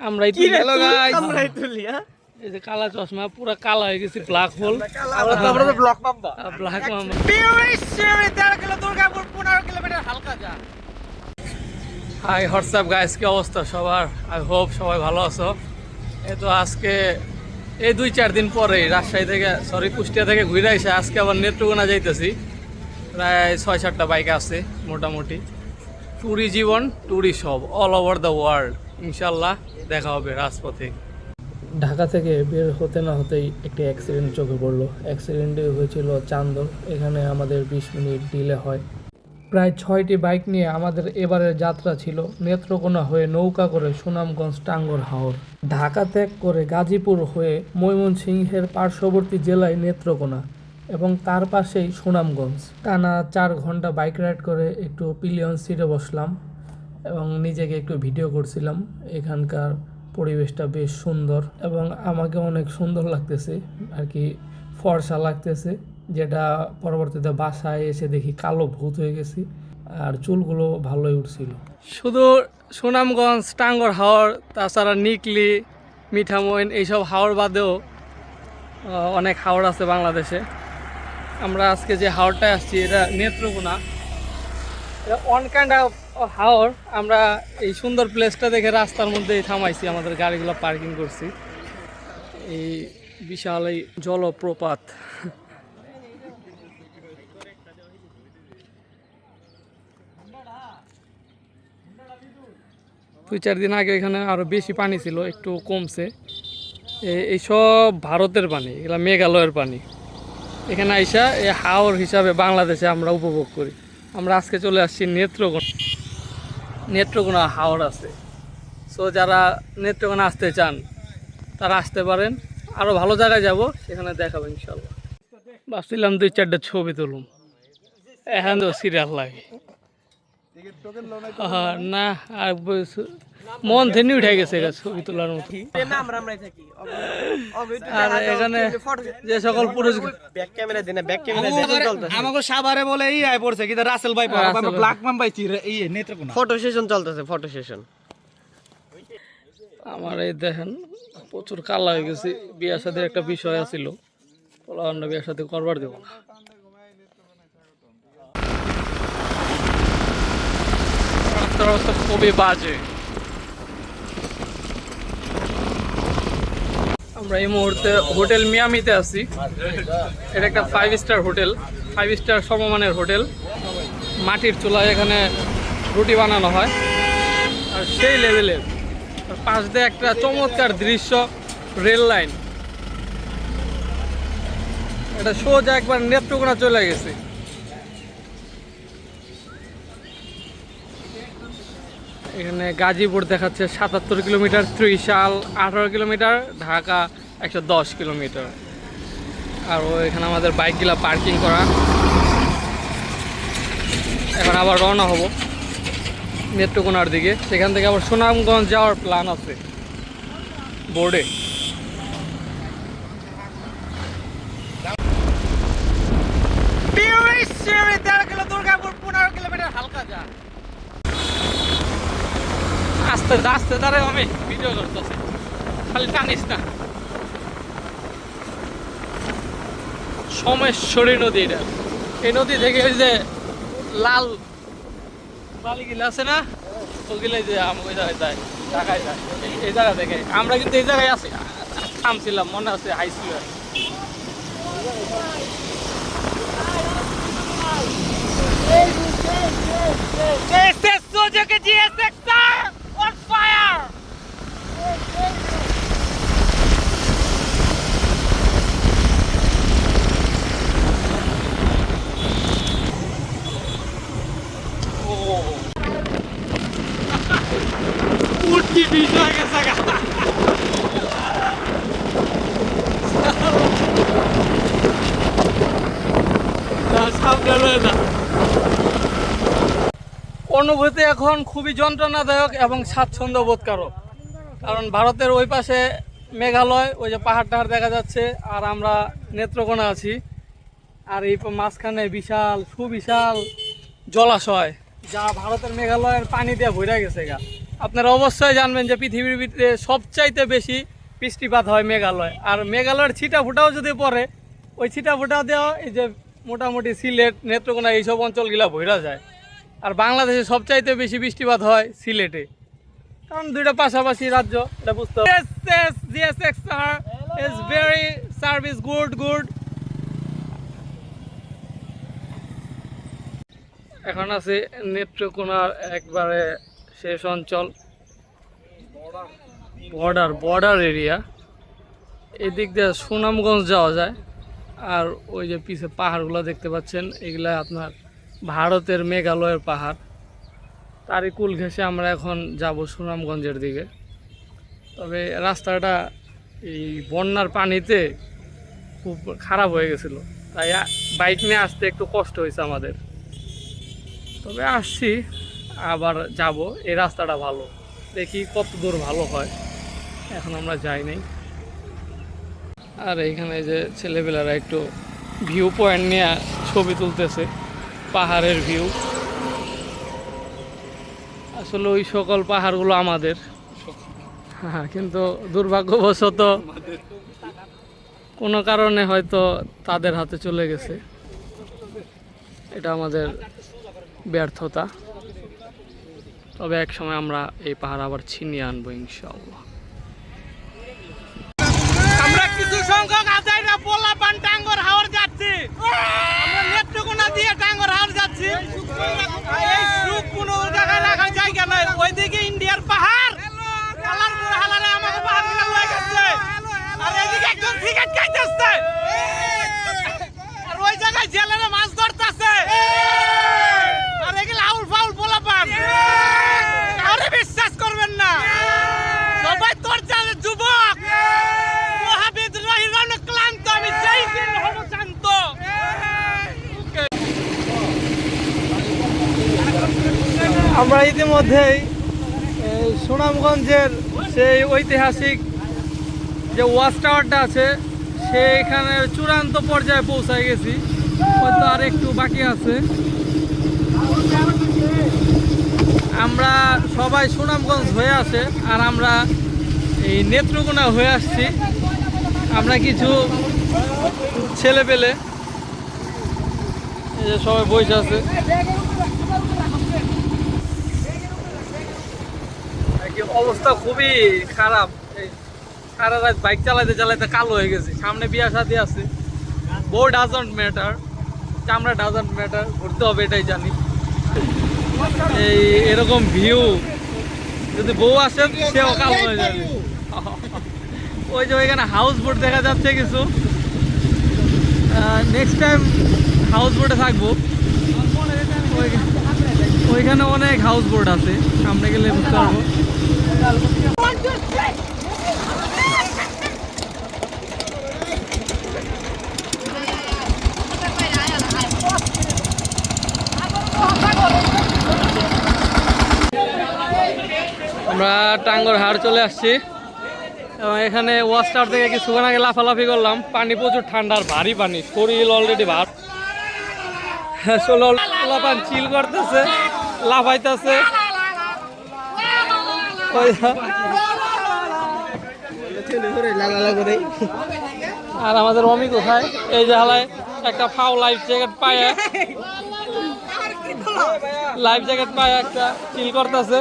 আমরাই তুলি। Hello guys, আমরাই তুলি। হ্যাঁ, এই যে কালা চশমা পুরো কালা হয়ে গেছে, ব্ল্যাক হোল। আমরা তো ব্লক মাম্বা। ব্ল্যাক মামা। 13 কিলো দুর্গাপুর 15 কিলোমিটার হালকা যা। হাই হোয়াটসঅ্যাপ গাইস, কি অবস্থা সবার? আই হোপ সবাই ভালো আছো। এই তো আজকে এই 2-4 দিন পরেই রাজশাহী থেকে কুষ্টিয়া থেকে ঘুরে এসে আজকে আবার নেত্রকোনা যাইতেছি। প্রায় 6-7টা বাইক আছে মোটামুটি। ট্যুরি জীবন, ট্যুরি সব, অল ওভার দ্য ওয়ার্ল্ড। ইনশাল্লাহ দেখা হবে রাজপথে। ঢাকা থেকে বের হতে না হতেই একটি অ্যাক্সিডেন্ট চোখে পড়লো। অ্যাক্সিডেন্টে হয়েছিল চান্দর। এখানে আমাদের 20 মিনিট ডিলে হয়। প্রায় 6টি বাইক নিয়ে আমাদের এবারের যাত্রা ছিল নেত্রকোনা হয়ে নৌকা করে সুনামগঞ্জ টাঙ্গর হাওর, ঢাকা ত্যাগ করে গাজীপুর হয়ে ময়মনসিংহের পার্শ্ববর্তী জেলায় নেত্রকোনা এবং তার পাশেই সুনামগঞ্জ। টানা 4 ঘন্টা বাইক রাইড করে একটু পিলিয়ন সিটে বসলাম এবং নিজেকে একটু ভিডিও করছিলাম। এখানকার পরিবেশটা বেশ সুন্দর এবং আমাকে অনেক সুন্দর লাগতেছে আর কি, ফর্সা লাগতেছে, যেটা পরবর্তীতে বাসায় এসে দেখি কালো ভূত হয়ে গেছি আর চুলগুলো ভালোই উঠছিল। শুধু সুনামগঞ্জ টাঙ্গর হাওর, তাছাড়া নিকলি, মিঠামইন এইসব হাওর বাদেও অনেক হাওর আছে বাংলাদেশে। আমরা আজকে যে হাওরটায় আসছি এটা নেত্রকোনা। এটা অন কাইন্ড অফ হাওর। আমরা এই সুন্দর প্লেসটা দেখে রাস্তার মধ্যেই থামাইছি, আমাদের গাড়িগুলো পার্কিং করছি। এই বিশাল এই জলপ্রপাত। দুই 4 দিন আগে এখানে আরো বেশি পানি ছিল, একটু কমছে। এইসব ভারতের পানি, এগুলা মেঘালয়ের পানি। এখানে আইসা এই হাওর হিসাবে বাংলাদেশে আমরা উপভোগ করি। আমরা আজকে চলে আসছি নেত্রকোনা হাওর আছে। সো যারা নেত্রকোনা আসতে চান তারা আসতে পারেন। আরও ভালো জায়গায় যাব, সেখানে দেখাবো ইনশাল্লাহ। ভাবছিলাম 2-4টা ছবি তুলুম, এখন তো সিরিয়াল লাগে না। আর মন থেনি উঠে গেছে ছবি তোলার মতো। আর এখানে যে সকল পুরুষ ব্যাক ক্যামেরা দেন, ব্যাক ক্যামেরা চলতেছে। আমাকে সাভারে বলে এই আই পড়ছে কিন্তু রাসেল ভাই পড়া আমরা ব্ল্যাক ম্যাম পাইছি এই নেত্রকোনা ফটো সেশন চলতেছে, ফটো সেশন। আমার এই দেখেন প্রচুর কালা হয়ে গেছে। বিয়ার সাথে একটা বিষয় আছিল, অন্য বিয়ার সাথে করবার দেব না। রাস্তার অবস্থা খুবই বাজে। আমরা এই মুহূর্তে হোটেল মিয়ামিতে আছি। এটা একটা 5 স্টার হোটেল, 5 স্টার সমমানের হোটেল। মাটির চুলায় এখানে রুটি বানানো হয় আর সেই লেভেলের। পাশ দিয়ে একটা চমৎকার দৃশ্য, রেল লাইন। এটা সোজা একবার নেত্রকোনা চলে গেছে। এখানে গাজীপুর দেখাচ্ছে 77 kilometre, Trishal 18 kilometre, Dhaka 110 kilometre. আর এখানে আমাদের বাইকগুলা পার্কিং করা। এখন আবার রওনা হব নেত্রকোনার দিকে। সেখান থেকে আবার সুনামগঞ্জ যাওয়ার প্ল্যান আছে বোর্ডে। দুর্গাপুর 15 কিলোমিটার হালকা যা। আস্তে আস্তে দাঁড়ায়, আমি ভিডিও করতেছি, খালি টানিস না। সোমেশ্বরী নদী এটা। এই নদী থেকে ওই যে লাল বালিগুলো আছে না, ওগুলাই যে ওই জায়গায় যায়, ঢাকায় যায়। এই জায়গা থেকে আমরা কিন্তু এই জায়গায় আছি, থামছিলাম, মনে আছে হাইছিল। On fire! উঠকি বিষয় গেছে গা। সামনে রয়ে না। অনুভূতি এখন খুবই যন্ত্রণাদায়ক এবং স্বাচ্ছন্দ্য বোধকারক। কারণ ভারতের ওই পাশে মেঘালয়, ওই যে পাহাড় টাহাড় দেখা যাচ্ছে, আর আমরা নেত্রকোনা আছি। আর এই মাঝখানে বিশাল সুবিশাল জলাশয়, যা ভারতের মেঘালয়ের পানি দিয়ে ভরে গেছে গা। আপনারা অবশ্যই জানবেন যে পৃথিবীর ভিতরে সবচাইতে বেশি বৃষ্টিপাত হয় মেঘালয়। আর মেঘালয়ের ছিটা ফুটাও যদি পড়ে, ওই ছিটা ফুটাও দেওয়া এই যে মোটামুটি সিলেট, নেত্রকোনা এইসব অঞ্চলগুলো ভইরা যায়। আর বাংলাদেশে সবচাইতে বেশি বৃষ্টিপাত হয় সিলেটে, কারণ দুইটা পাশাপাশি রাজ্য, এটা বুঝতে হবে। GSXR is very service good. এখন আছে নেত্রকোনার একবারে শেষ অঞ্চল, বর্ডার এরিয়া। এদিক দিয়ে সুনামগঞ্জ যাওয়া যায়। আর ওই যে পিছে পাহাড়গুলো দেখতে পাচ্ছেন, এগুলা আপনার ভারতের মেঘালয়ের পাহাড়। তারই কুল ঘেঁষে আমরা এখন যাব সুনামগঞ্জের দিকে। তবে রাস্তাটা এই বন্যার পানিতে খুব খারাপ হয়ে গেছিলো, তাই বাইক নিয়ে আসতে একটু কষ্ট হয়েছে আমাদের। তবে আসছি, আবার যাব। এই রাস্তাটা ভালো, দেখি কত দূর ভালো হয়। এখন আমরা যাই নাই। আর এইখানে যে ছেলেপেলেরা একটু ভিউ পয়েন্ট নিয়ে ছবি তুলতেছে, পাহাড়ের ভিউ। আসলে ওই সকল পাহাড়গুলো আমাদের, হ্যাঁ, কিন্তু দুর্ভাগ্যবশত কোনো কারণে হয়তো তাদের হাতে চলে গেছে। এটা আমাদের ব্যর্থতা। তবে এক সময় আমরা এই পাহাড় আবার ছিনিয়ে আনবো ইনশাআল্লাহ। আমরা কিছু সংখ্যক আজাইরা পোলাপান টাঙ্গর হাওর যাচ্ছি। আমরা নেত্রকোনা দিয়ে টাঙ্গর হাওর যাচ্ছি। এই সুখ কোনো জায়গায় রাখার জায়গা নাই। ওইদিকে ইন্ডিয়ার পাহাড়, কালারপুর হালারে আমাকে পাহাড় গুলো লয়ে গেছে। আর এদিকে একজন সিগারেট খাইতেছে। আর ওই জায়গায় জেলেরা মাছ ধরতেছে। আর এগুলো আউল ফাউল পোলাপান, কাউরে বিশ্বাস করবেন না। সবাই তোর জানে যুবক, মহাবিদ্রোহী রণক্লান্ত, আমি সেই দিন হব শান্ত। আমরা ইতিমধ্যেই সুনামগঞ্জের সেই ঐতিহাসিক যে ওয়াচ টাওয়ারটা আছে, সেইখানে চূড়ান্ত পর্যায়ে পৌঁছায় গেছি। হয়তো আর একটু বাকি আছে। আমরা সবাই সুনামগঞ্জ হয়ে আসে, আর আমরা এই নেত্রকোনা হয়ে আসছি। আমরা কিছু ছেলে পেলে এই যে সবাই বসে আছে। অবস্থা খুবই খারাপ। সারা রাত বাইক চালাইতে চালাইতে কালো হয়ে গেছে। সামনে বিয়া শাদী আছে। বউ ডাজন্ট ম্যাটার, চামড়া ডাজন্ট ম্যাটার, ঘুরতে হবে এটাই জানি। এই এরকম ভিউ যদি বউ আসে, সেও কালো হয়ে যাবে। ওই যে ওইখানে হাউস বোট দেখা যাচ্ছে কিছু। নেক্সট টাইম হাউস বোটে থাকবো। ওইখানে অনেক হাউস বোট আছে, সামনে গেলে বুঝতে পারবো। আমরা টাঙ্গর হাড় চলে আসছি এবং এখানে ওয়াচ টাওয়ার থেকে কিছুক্ষণ আগে লাফালাফি করলাম। পানি প্রচুর ঠান্ডা, আর ভারী পানি, শরীর অলরেডি ভার। পান চিল করতেছে, লাফাইতেছে। আর আমাদের অমি কোথায়? এই যে হালায় একটা ফাও লাইফ জ্যাকেট পায়, একটা চিল করতেছে।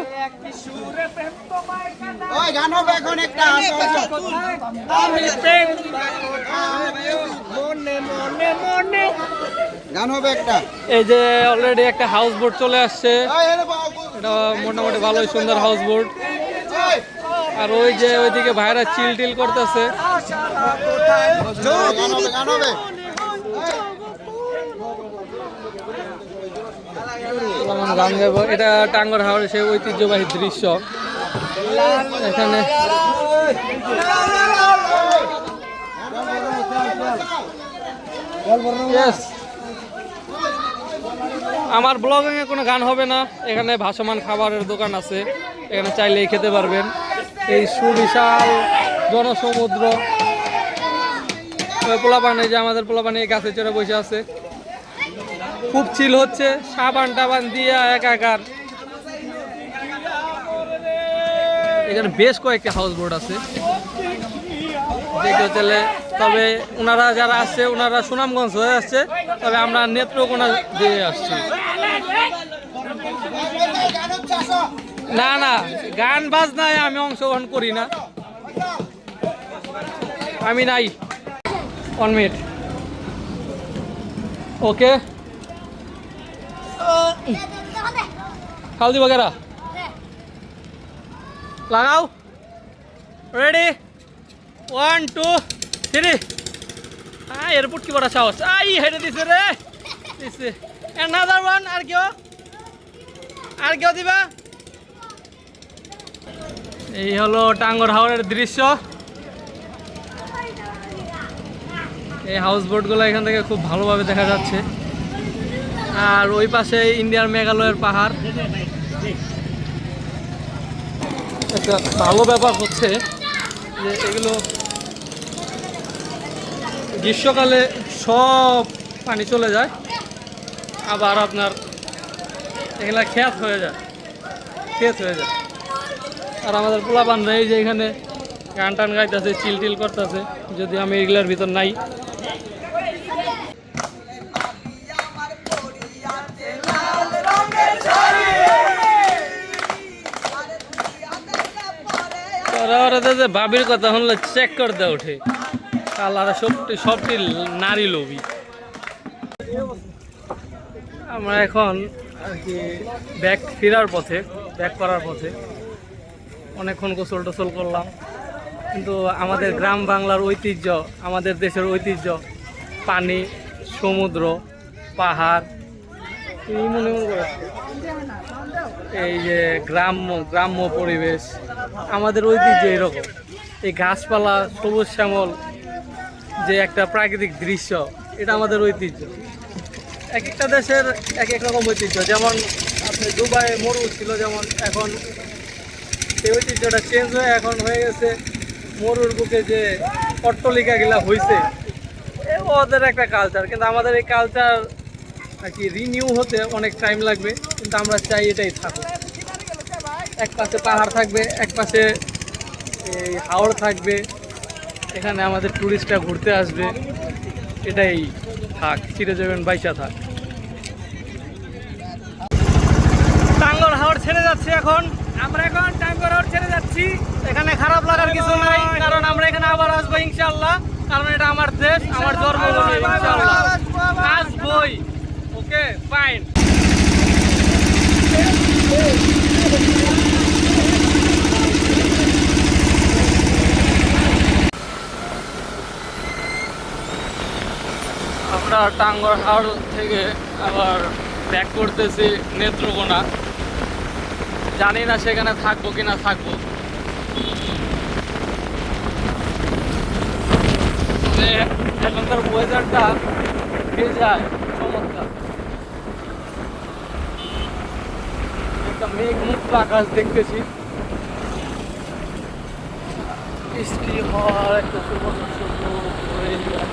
এই যে অলরেডি একটা হাউস বোট চলে আসছে। এটা মোটামুটি ভালোই সুন্দর হাউস বোট। আর ওই যে ওইদিকে ভাইরা চিল টিল করতেছে। গান গাইব। এটা টাঙ্গর হাওড়ের সেই ঐতিহ্যবাহী দৃশ্য। এখানে আমার ব্লগিং এ কোনো গান হবে না। এখানে ভাসমান খাবারের দোকান আছে, এখানে চাইলেই খেতে পারবেন। এই সুবিশাল জনসমুদ্র। পোলাপানি, যে আমাদের পোলাপানি গাছে চড়ে বসে আছে, খুব চিল হচ্ছে। সাবান টাবান দিয়ে একাকার। এখানে বেশ কয়েকটি হাউস বোট আছে, দেখতে চলে। তবে ওনারা যারা আসছে ওনারা সুনামগঞ্জ হয়ে আসছে, তবে আমরা নেত্রকোনা দিয়ে আসছি। না না, গান বাজনায় আমি অংশগ্রহণ করি না, আমি নাই। 1 মিনিট, ওকে। খালদি বগেরা লাগাও, রেডি, 1 2 3। হ্যাঁ, এয়ারপোর্ট কি বড় সাহস, আই হেডে দিছে রে, দিছে। another one, আর কেউ দিবা। এই হলো টাঙ্গর হাওরের দৃশ্য। এই হাউস বোটগুলো এখান থেকে খুব ভালোভাবে দেখা যাচ্ছে। আর ওই পাশে ইন্ডিয়ার মেঘালয়ের পাহাড়। একটা ভালো ব্যাপার হচ্ছে যে এগুলো গ্রীষ্মকালে সব পানি চলে যায়, আবার আপনার এগুলা ক্ষেত হয়ে যায়। আর আমাদের পোলাপানরা এই যে এখানে গান টান গাইতেছে, চিল করতেছে, যদি আমি এগুলার ভিতর নাই। বাবির কথা শুনলে চেক করতে ওঠে, কালারা সবটি নারী লোভী। আমরা এখন আর কি ব্যাক করার পথে অনেকক্ষণ গোসল টোসল করলাম, কিন্তু আমাদের গ্রাম বাংলার ঐতিহ্য, আমাদের দেশের ঐতিহ্য, পানি, সমুদ্র, পাহাড়, এই যে গ্রাম্য পরিবেশ, আমাদের ঐতিহ্য এরকম। এই গাছপালা, সবুজ শ্যামল যে একটা প্রাকৃতিক দৃশ্য, এটা আমাদের ঐতিহ্য। এক একটা দেশের এক এক রকম ঐতিহ্য। যেমন আপনি দুবাই মরু ছিল, যেমন এখন সেই ঐতিহ্যটা চেঞ্জ হয়ে এখন হয়ে গেছে মরুর বুকে যে অট্টালিকাগুলা হয়েছে, ওদের একটা কালচার। কিন্তু আমাদের এই কালচার আর কি রিনিউ হতে অনেক টাইম লাগবে, কিন্তু আমরা চাই এটাই থাকুক। এক পাশে পাহাড় থাকবে, এক পাশে এই হাওড় থাকবে, এখানে আমাদের টুরিস্টরা ঘুরতে আসবে, এটাই থাক, চিরজীবন বাইচা থাক। টাঙ্গর হাওড় ছেড়ে যাচ্ছি এখন, আমরা এখন টাঙ্গর হাওড় ছেড়ে যাচ্ছি। এখানে খারাপ লাগার কিছু নাই, কারণ আমরা এখানে আবার আসবো ইনশাআল্লাহ, কারণ এটা আমার দেশ, আমার জন্মভূমি, ইনশাআল্লাহ আসবই। ওকে, ফাইন। আমরা টাঙ্গর হাওড় থেকে আবার ব্যাক করতেছি নেত্রকোনা। জানি না সেখানে থাকবো কিনা থাকবো। এখনকার ওয়েদারটা যায় চমৎকার, একটা মেঘ মুক্ত আকাশ দেখতেছি, বৃষ্টি হওয়ার একটা সুবর্ণ সুযোগ হয়ে যায়।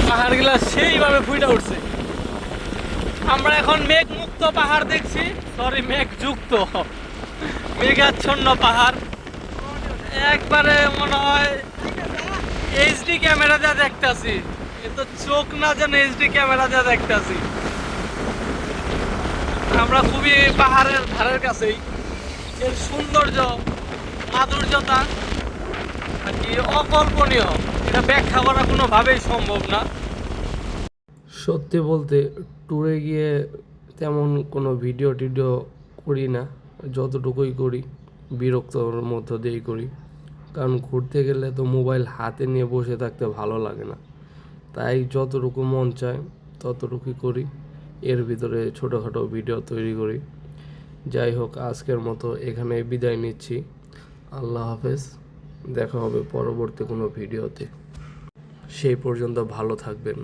পাহাড়গুলা সেইভাবে ফুটে উঠছে। আমরা এখন মেঘ মুক্ত পাহাড় দেখছি, সরি মেঘ যুক্ত, মেঘাচ্ছন্ন পাহাড়। একবারে মনে হয় এইচডি ক্যামেরা যা দেখতেছি, এ তো চোখ না যেন এইচডি ক্যামেরা যা দেখতেছি। আমরা খুবই পাহাড়ের ধারের কাছেই, এর সৌন্দর্য, মাধুর্যতা আর কি অকল্পনীয়, এটা ব্যাখ্যা করা কোনোভাবেই সম্ভব না। সত্যি বলতে ট্যুরে গিয়ে তেমন কোনো ভিডিও টিডিও করি না, যতটুকুই করি বিরক্তর মধ্য দিয়েই করি, কারণ ঘুরতে গেলে তো মোবাইল হাতে নিয়ে বসে থাকতে ভালো লাগে না, তাই যতটুকু মন চায় ততটুকুই করি, এর ভিতরে ছোটোখাটো ভিডিও তৈরি করি। যাই হোক, আজকের মতো এখানে বিদায় নিচ্ছি, আল্লাহ হাফেজ, দেখা হবে পরবর্তী কোনো ভিডিওতে, সেই পর্যন্ত ভালো থাকবেন।